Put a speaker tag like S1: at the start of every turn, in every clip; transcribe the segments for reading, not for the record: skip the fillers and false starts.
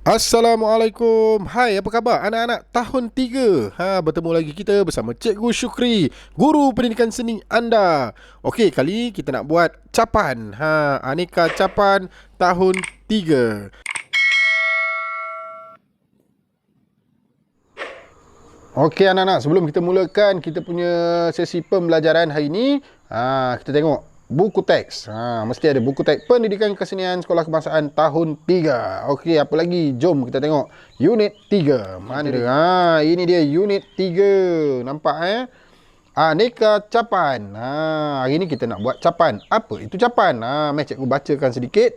S1: Assalamualaikum. Hai, apa khabar anak-anak tahun 3? Bertemu lagi kita bersama Cikgu Syukri, guru pendidikan seni anda. Okey, kali ini kita nak buat capan. Aneka capan tahun 3. Okey anak-anak, sebelum kita mulakan kita punya sesi pembelajaran hari ini, kita tengok buku teks. Mesti ada buku teks Pendidikan Kesenian Sekolah Kebangsaan tahun 3. Okey, apa lagi? Jom kita tengok unit 3. Mana dia? Ini dia unit 3. Nampak aneka capan. Hari ni kita nak buat capan. Apa itu capan? Mari cikgu bacakan sedikit.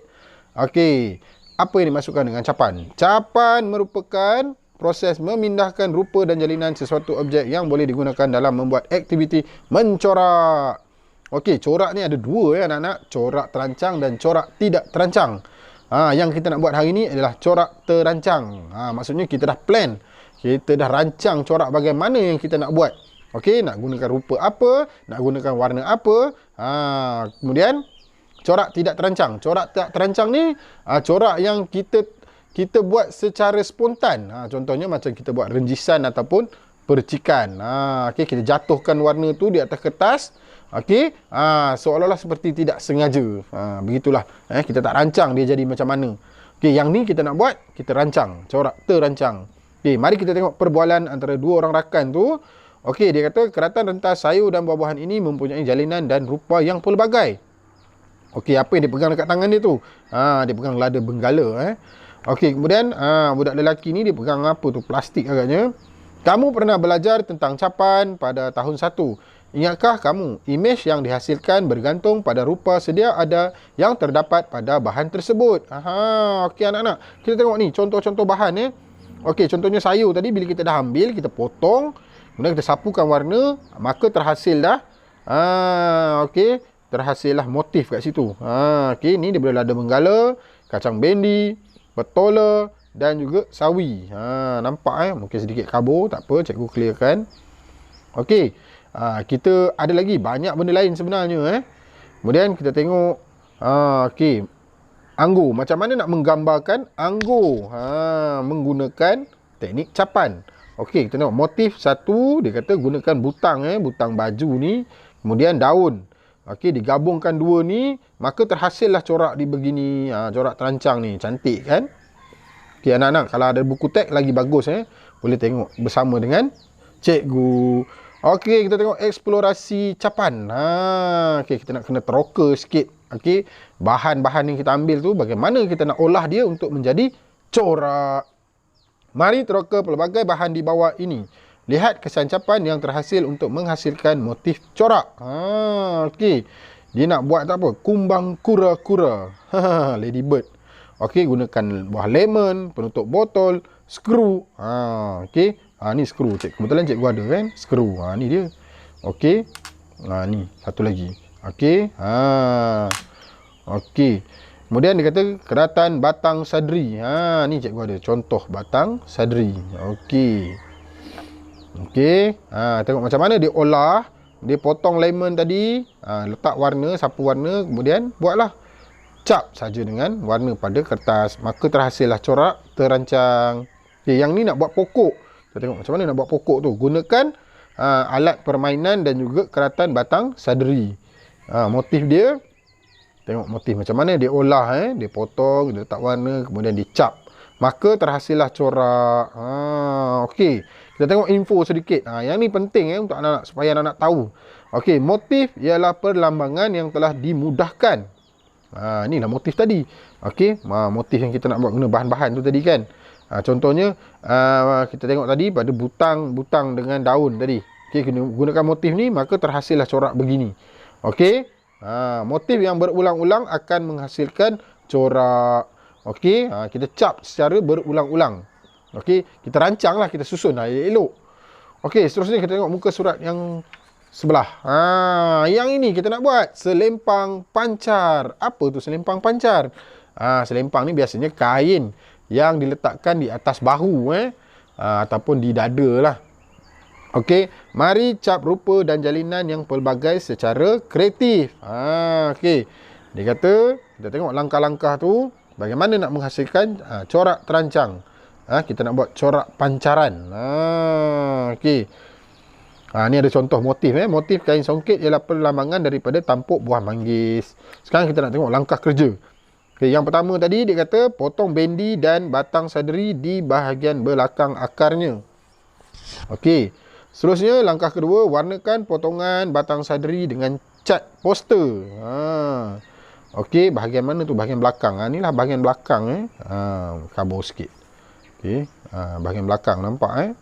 S1: Okey. Apa yang dimasukkan dengan capan? Capan merupakan proses memindahkan rupa dan jalinan sesuatu objek yang boleh digunakan dalam membuat aktiviti mencorak. Okey, corak ni ada dua anak-anak. Corak terancang dan corak tidak terancang. Yang kita nak buat hari ni adalah corak terancang. Maksudnya kita dah plan. Kita dah rancang corak bagaimana yang kita nak buat. Okey, nak gunakan rupa apa, nak gunakan warna apa. Kemudian corak tidak terancang. Corak tidak terancang ni corak yang kita buat secara spontan. Contohnya macam kita buat renjisan ataupun percikan. Okey, kita jatuhkan warna tu di atas kertas. Okey, seolah-olah seperti tidak sengaja. Begitulah. Kita tak rancang dia jadi macam mana. Okey, yang ni kita nak buat, kita rancang, corak terancang. Okey, mari kita tengok perbualan antara dua orang rakan tu. Okey, dia kata keratan rentas sayur dan buah-buahan ini mempunyai jalinan dan rupa yang pelbagai. Okey, apa yang dia pegang dekat tangan dia tu? Dia pegang lada benggala. Okey, kemudian budak lelaki ni dia pegang apa tu? Plastik agaknya. Kamu pernah belajar tentang capan pada tahun 1. Ingatkah kamu, imej yang dihasilkan bergantung pada rupa sedia ada yang terdapat pada bahan tersebut. Okey anak-anak, kita tengok ni contoh-contoh bahan. Okey, contohnya sayur tadi bila kita dah ambil, kita potong, kemudian kita sapukan warna, maka terhasil dah. Okey, terhasillah motif kat situ. Okey, ni dia boleh lada benggala, kacang bendi, petola dan juga sawi. Nampak mungkin sedikit kabur, tak apa, cikgu clearkan. Okey, kita ada lagi banyak benda lain sebenarnya. Kemudian kita tengok okey, anggur. Macam mana nak menggambarkan anggur menggunakan teknik capan. Okey, kita tengok motif satu, dia kata gunakan butang butang baju ni, kemudian daun. Okey, digabungkan dua ni, maka terhasillah corak di begini. Corak terancang ni, cantik kan? Okey anak-anak, kalau ada buku teks lagi bagus boleh tengok bersama dengan cikgu. Okey, kita tengok eksplorasi capan. Okey, kita nak kena teroka sikit. Okey, bahan-bahan yang kita ambil tu bagaimana kita nak olah dia untuk menjadi corak. Mari teroka pelbagai bahan di bawah ini. Lihat kesan capan yang terhasil untuk menghasilkan motif corak. Okey. Dia nak buat tak apa? Kumbang kura-kura. Ladybird. Okey, gunakan buah lemon, penutup botol, skru. Okey. Ni skru. Kebetulan cikgu ada kan? Skru. Ni dia. Okey. Ni satu lagi. Okey. Okey. Kemudian dia kata keratan batang sadri. Ni cikgu ada contoh batang sadri. Okey. Okey, tengok macam mana dia olah. Dia potong lemon tadi, letak warna, sapu warna, kemudian buatlah cap saja dengan warna pada kertas. Maka terhasillah corak terancang. Okey, yang ni nak buat pokok. Kita tengok macam mana nak buat pokok tu. Gunakan alat permainan dan juga keratan batang sadri. Motif dia, tengok motif macam mana dia olah. Dia potong, dia letak warna, kemudian dicap. Maka terhasillah corak. Okey, kita tengok info sedikit. Yang ni penting untuk anak-anak, supaya anak-anak tahu. Okey, motif ialah perlambangan yang telah dimudahkan. Inilah motif tadi. Okey, motif yang kita nak buat guna bahan-bahan tu tadi kan. Contohnya kita tengok tadi pada butang dengan daun tadi. Okey, gunakan motif ni maka terhasillah corak begini. Okey, motif yang berulang-ulang akan menghasilkan corak. Okey, kita cap secara berulang-ulang. Okey, kita rancanglah, kita susun elok. Okey, seterusnya kita tengok muka surat yang sebelah. Yang ini kita nak buat selempang pancar. Apa tu selempang pancar? Selempang ni biasanya kain yang diletakkan di atas bahu ataupun di dada lah. Okey, mari cap rupa dan jalinan yang pelbagai secara kreatif. Okey. Dia kata, kita tengok langkah-langkah tu. bagaimana nak menghasilkan corak terancang. Kita nak buat corak pancaran. Okey. Ni ada contoh motif. Motif kain songket ialah perlambangan daripada tampuk buah manggis. Sekarang kita nak tengok langkah kerja. Okay, yang pertama tadi dia kata potong bendi dan batang sadari di bahagian belakang akarnya. Okey. Seterusnya langkah kedua, warnakan potongan batang sadari dengan cat poster. Okey, bahagian mana tu? Bahagian belakang. Inilah bahagian belakang kabur sikit. Okey, bahagian belakang nampak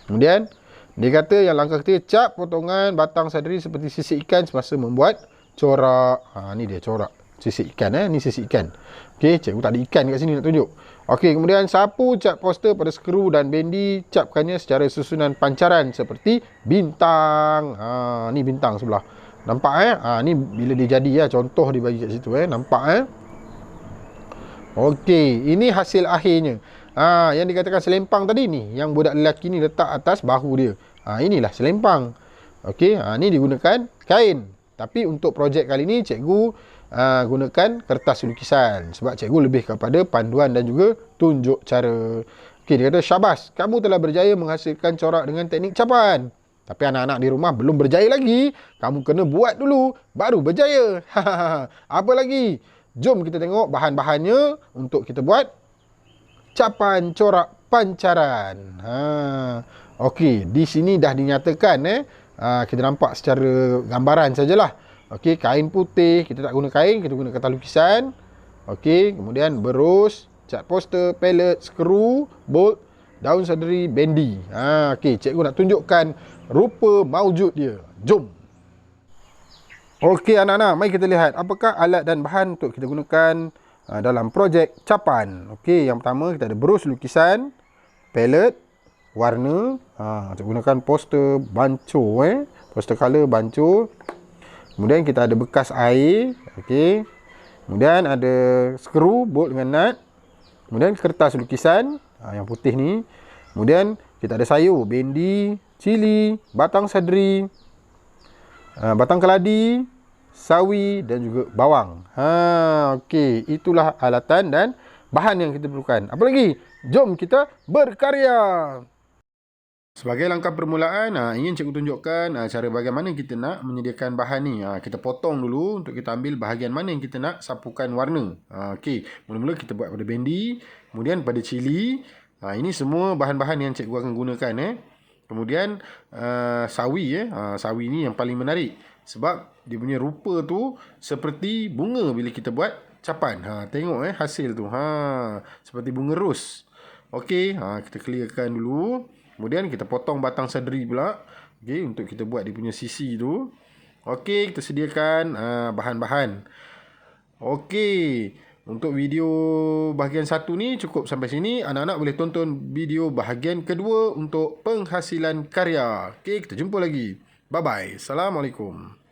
S1: Kemudian dia kata yang langkah ketiga, cap potongan batang sadari seperti sisik ikan semasa membuat corak. Ni dia corak sisik ikan ni sisik ikan. Okey, cikgu tak ada ikan kat sini nak tunjuk. Okey, kemudian sapu cat poster pada skru dan bendi, capkannya secara susunan pancaran seperti bintang. Ni bintang sebelah. Nampak ni bila dia jadi contoh dia bagi kat situ nampak Okey, ini hasil akhirnya. Yang dikatakan selempang tadi ni, yang budak lelaki ni letak atas bahu dia. Inilah selempang. Okey, ni digunakan kain. Tapi untuk projek kali ni cikgu gunakan kertas lukisan sebab cikgu lebih kepada panduan dan juga tunjuk cara. Okey, dia kata syabas, kamu telah berjaya menghasilkan corak dengan teknik capan. Tapi anak-anak di rumah belum berjaya lagi. Kamu kena buat dulu baru berjaya. Apa lagi? Jom kita tengok bahan-bahannya untuk kita buat capan corak pancaran. Okey, di sini dah dinyatakan kita nampak secara gambaran sajalah. Okey, kain putih, kita tak guna kain, kita guna kertas lukisan. Okey, kemudian berus, cat poster, palette, skru, bolt, daun sadari, bendi. Okey, cikgu nak tunjukkan rupa maujud dia. Jom. Okey anak-anak, mari kita lihat apakah alat dan bahan untuk kita gunakan dalam projek capan. Okey, yang pertama kita ada berus lukisan, palette, warna, kita gunakan poster banco poster color banco. Kemudian kita ada bekas air, okey. Kemudian ada skru, bolt dengan nut. Kemudian kertas lukisan, yang putih ni. Kemudian kita ada sayur, bendi, cili, batang sadari, batang keladi, sawi dan juga bawang. Okey, itulah alatan dan bahan yang kita perlukan. Apa lagi? Jom kita berkarya. Sebagai langkah permulaan, ingin cikgu tunjukkan cara bagaimana kita nak menyediakan bahan ni. Kita potong dulu untuk kita ambil bahagian mana yang kita nak sapukan warna. Okey, mula-mula kita buat pada bendi, kemudian pada cili. Ini semua bahan-bahan yang cikgu akan gunakan. Kemudian sawi. Sawi ni yang paling menarik sebab dia punya rupa tu seperti bunga bila kita buat capan. Tengok hasil tu. Seperti bunga ros. Okey, kita clearkan dulu. Kemudian kita potong batang sadari pula. Okey, untuk kita buat dia punya sisi tu. Okey, kita sediakan bahan-bahan. Okey, untuk video bahagian 1 ni cukup sampai sini. Anak-anak boleh tonton video bahagian kedua untuk penghasilan karya. Okey, kita jumpa lagi. Bye-bye. Assalamualaikum.